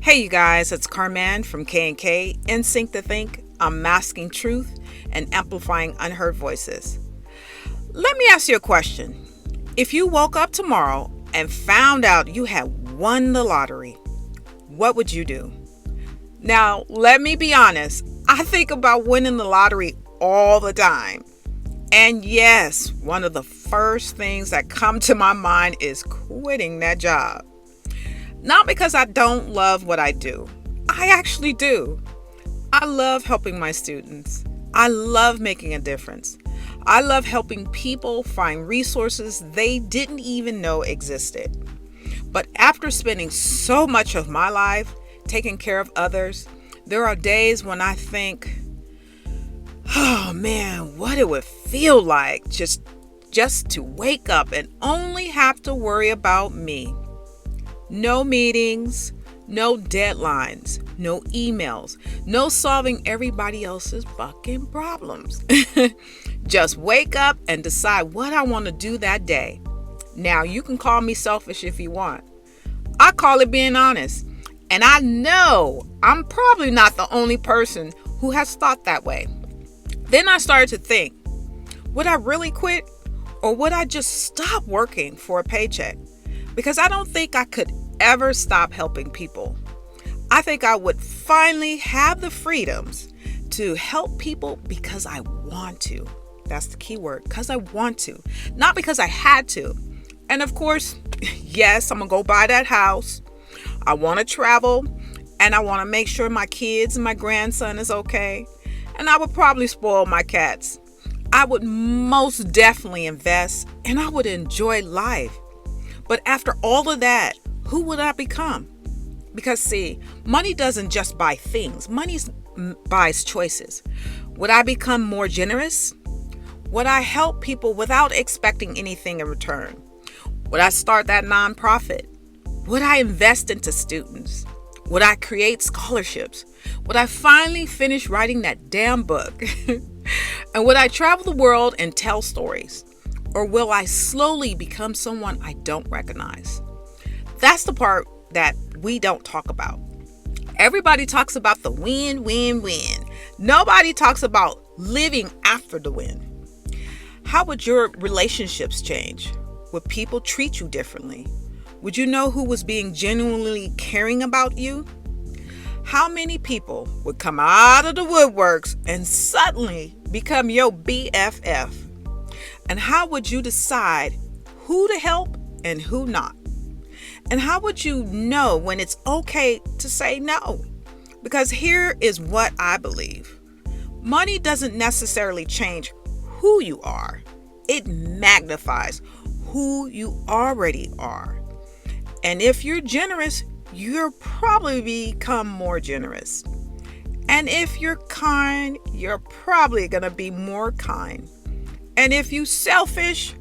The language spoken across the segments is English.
Hey you guys, it's Carman from K&K, Insync to Think, Unmasking Truth and Amplifying Unheard Voices. Let me ask you a question. If you woke up tomorrow and found out you had won the lottery, what would you do? Now, let me be honest, I think about winning the lottery all the time. And yes, one of the first things that come to my mind is quitting that job. Not because I don't love what I do. I actually do. I love helping my students. I love making a difference. I love helping people find resources they didn't even know existed. But after spending so much of my life taking care of others, there are days when I think, oh man, what it would feel like just to wake up and only have to worry about me. No meetings, no deadlines, no emails, no solving everybody else's fucking problems. Just wake up and decide what I want to do that day. Now, you can call me selfish if you want. I call it being honest. And I know I'm probably not the only person who has thought that way. Then I started to think, would I really quit? Or would I just stop working for a paycheck? Because I don't think I could ever stop helping people. I think I would finally have the freedoms to help people because I want to. That's the key word, because I want to, not because I had to. And of course, yes, I'm going to go buy that house. I want to travel and I want to make sure my kids and my grandson is okay. And I would probably spoil my cats. I would most definitely invest and I would enjoy life. But after all of that, who would I become? Because see, money doesn't just buy things. Money buys choices. Would I become more generous? Would I help people without expecting anything in return? Would I start that nonprofit? Would I invest into students? Would I create scholarships? Would I finally finish writing that damn book? And would I travel the world and tell stories? Or will I slowly become someone I don't recognize? That's the part that we don't talk about. Everybody talks about the win, win, win. Nobody talks about living after the win. How would your relationships change? Would people treat you differently? Would you know who was being genuinely caring about you? How many people would come out of the woodworks and suddenly become your BFF? And how would you decide who to help and who not? And how would you know when it's okay to say no? Because here is what I believe. Money doesn't necessarily change who you are. It magnifies who you already are. And if you're generous, you'll probably become more generous. And if you're kind, you're probably going to be more kind. And if you're selfish,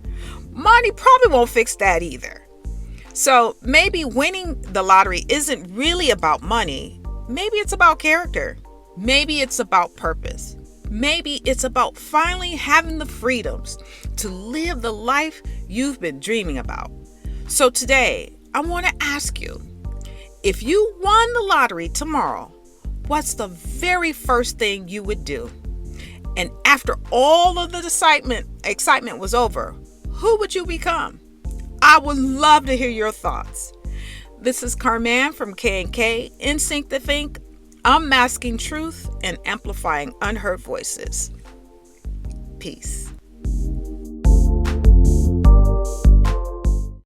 money probably won't fix that either. So maybe winning the lottery isn't really about money. Maybe it's about character. Maybe it's about purpose. Maybe it's about finally having the freedoms to live the life you've been dreaming about. So today, I want to ask you, if you won the lottery tomorrow, what's the very first thing you would do? And after all of the excitement was over, who would you become? I would love to hear your thoughts. This is Carman from K&K, Insync to Think, Unmasking Truth and Amplifying Unheard Voices. Peace.